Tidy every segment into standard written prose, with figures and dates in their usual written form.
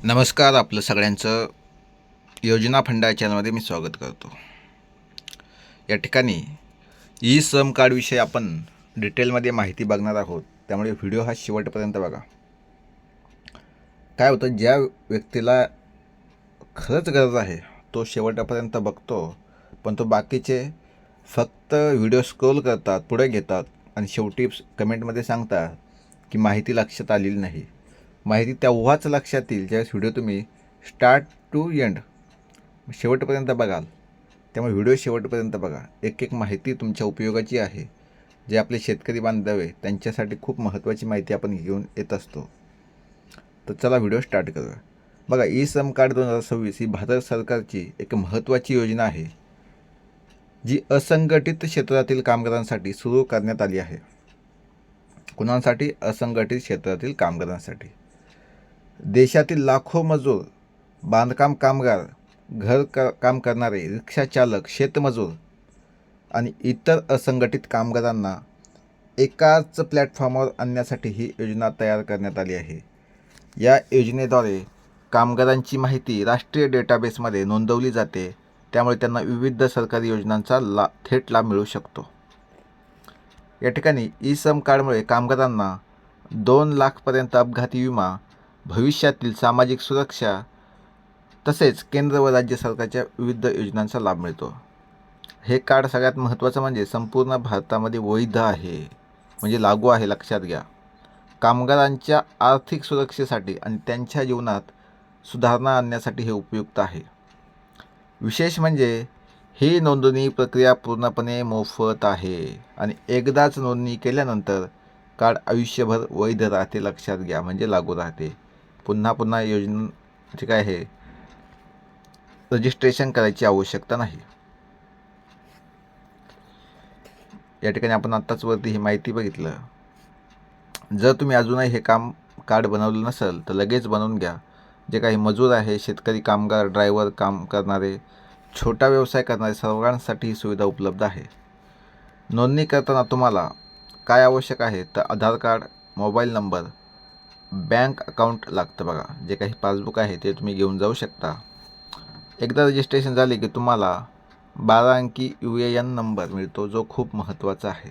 नमस्कार. आपलं सगळ्यांचं योजना फंडा या चॅनलमध्ये मी स्वागत करतो. या ठिकाणी ई श्रम कार्डविषयी आपण डिटेलमध्ये माहिती बघणार आहोत, त्यामुळे व्हिडिओ हा शेवटपर्यंत बघा. काय होतं, ज्या व्यक्तीला खरंच गरज आहे तो शेवटपर्यंत बघतो, पण तो बाकीचे फक्त व्हिडिओ स्क्रोल करतात, पुढे घेतात आणि शेवटी कमेंटमध्ये सांगतात की माहिती लक्षात आलेली नाही. माहिती तेव्हाच लक्षात येईल ज्यावेळेस व्हिडिओ तुम्ही स्टार्ट टू एंड शेवटपर्यंत बघाल. त्यामुळे व्हिडिओ शेवटपर्यंत बघा. एक एक माहिती तुमच्या उपयोगाची आहे. जे आपले शेतकरी बांधव आहे त्यांच्यासाठी खूप महत्त्वाची माहिती आपण घेऊन येत असतो. तर चला व्हिडिओ स्टार्ट करूया. बघा, ई श्रम कार्ड 2026 ही भारत सरकारची एक महत्त्वाची योजना आहे, जी असंघटित क्षेत्रातील कामगारांसाठी सुरू करण्यात आली आहे. कुणासाठी? असंघटित क्षेत्रातील कामगारांसाठी. देशातील लाखो मजूर, बांधकाम कामगार, काम करणारे, रिक्षा चालक, शेतमजूर आणि इतर असंघटित कामगारांना एकाच प्लॅटफॉर्मवर आणण्यासाठी ही योजना तयार करण्यात आली आहे. या योजनेद्वारे कामगारांची माहिती राष्ट्रीय डेटाबेसमध्ये नोंदवली जाते, त्यामुळे त्यांना विविध सरकारी योजनांचा थेट लाभ मिळू शकतो. या ठिकाणी ई श्रम कार्डमुळे कामगारांना 2 लाखपर्यंत अपघाती विमा, भविष्यातील सामाजिक सुरक्षा तसेच केंद्र व राज्य सरकारच्या विविध योजनांचा लाभ मिळतो. हे कार्ड सगळ्यात महत्त्वाचं म्हणजे संपूर्ण भारतामध्ये वैध आहे, म्हणजे लागू आहे. लक्षात घ्या. कामगारांच्या आर्थिक सुरक्षेसाठी आणि त्यांच्या जीवनात सुधारणा आणण्यासाठी हे उपयुक्त आहे. विशेष म्हणजे ही नोंदणी प्रक्रिया पूर्णपणे मोफत आहे आणि एकदाच नोंदणी केल्यानंतर कार्ड आयुष्यभर वैध राहते. लक्षात घ्या, म्हणजे लागू राहते. पुन्हा पुन्हा योजनेचे काय आहे, रजिस्ट्रेशन करायची आवश्यकता नाही. या ठिकाणी आपण आत्ताच वरती ही माहिती बघितलं. जर तुम्ही अजूनही हे कार्ड बनवलं नसेल तर लगेच बनवून घ्या. जे काही मजूर आहे, शेतकरी, कामगार, ड्रायव्हर, काम करणारे, छोटा व्यवसाय करणारे, सर्वांसाठी ही सुविधा उपलब्ध आहे. नोंदणी करताना तुम्हाला काय आवश्यक आहे तर Aadhaar card, mobile number, bank account लागतं. बघा, जे काही पासबुक आहे ते तुम्ही घेऊन जाऊ शकता. एकदा रजिस्ट्रेशन झाले की तुम्हाला 12 अंकी UAN नंबर मिळतो, जो खूप महत्त्वाचा आहे.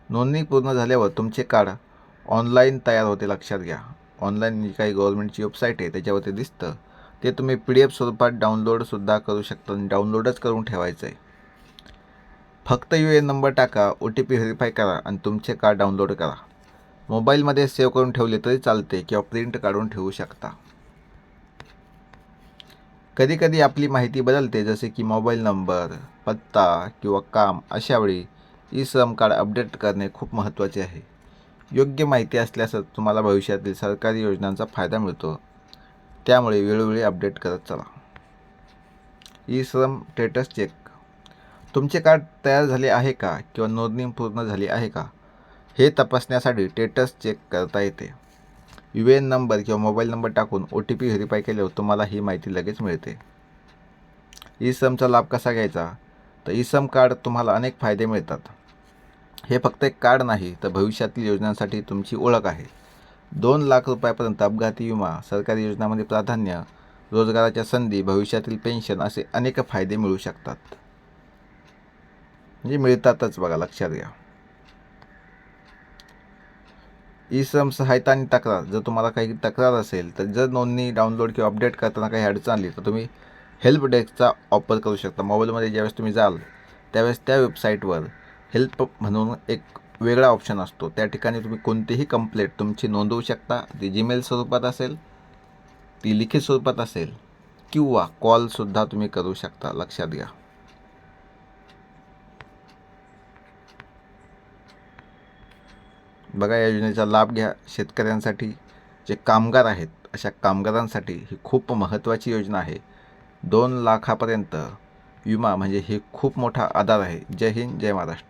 नोंदणी पूर्ण झाल्यावर तुमचे कार्ड ऑनलाईन तयार होते. लक्षात घ्या. ऑनलाईन जी काही गव्हर्नमेंटची वेबसाईट आहे त्याच्यावरती दिसतं, ते तुम्ही PDF स्वरूपात डाउनलोडसुद्धा करू शकता आणि डाउनलोडच करून ठेवायचं आहे. फक्त UAN नंबर टाका, OTP व्हेरीफाय करा आणि तुमचे कार्ड डाउनलोड करा. मोबाईलमध्ये सेव्ह करून ठेवले तरी चालते किंवा प्रिंट काढून ठेवू शकता. कधीकधी आपली माहिती बदलते, जसे की मोबाईल नंबर, पत्ता किंवा काम. अशावेळी ई श्रम कार्ड अपडेट करणे खूप महत्त्वाचे आहे. योग्य माहिती असल्यास तुम्हाला भविष्यातील सरकारी योजनांचा फायदा मिळतो, त्यामुळे वेळोवेळी अपडेट करत चला. ई श्रम स्टेटस चेक. तुमचे कार्ड तयार झाले आहे का किंवा नोंदणी पूर्ण झाली आहे का हे तपासण्यासाठी स्टेटस चेक करता येते. UAN नंबर किंवा मोबाईल नंबर टाकून OTP व्हेरीफाय केल्यावर तुम्हाला ही माहिती लगेच मिळते. ई श्रमचा लाभ कसा घ्यायचा तर ई श्रम कार्ड तुम्हाला अनेक फायदे मिळतात. हे फक्त एक कार्ड नाही तर भविष्यातील योजनांसाठी तुमची ओळख आहे. 2 लाख रुपयापर्यंत अपघाती विमा, सरकारी योजनांमध्ये प्राधान्य, रोजगाराच्या संधी, भविष्यातील पेन्शन असे अनेक फायदे मिळू शकतात. म्हणजे मिळतातच. बघा, लक्षात घ्या. ई श्रम सहायता आणि तक्रार. जर तुम्हाला काही तक्रार असेल तर जर नोंदणी, डाउनलोड किंवा अपडेट करताना काही अडचण आली तर तुम्ही हेल्प डेस्कचा वापर करू शकता. मोबाईलमध्ये ज्यावेळेस तुम्ही जाल त्यावेळेस त्या वेबसाईटवर हेल्प म्हणून एक वेगळा ऑप्शन असतो. त्या ठिकाणी तुम्ही कोणतीही कंप्लेंट तुमची नोंदवू शकता. ती जीमेल स्वरूपात असेल, ती लिखित स्वरूपात असेल किंवा कॉलसुद्धा तुम्ही करू शकता. लक्षात घ्या. बघा, या योजनेचा लाभ घ्या. शेतकऱ्यांसाठी, जे कामगार आहेत अशा कामगारांसाठी ही खूप महत्त्वाची योजना आहे. 2 लाखापर्यंत विमा म्हणजे हे खूप मोठा आधार आहे. जय हिंद, जय महाराष्ट्र.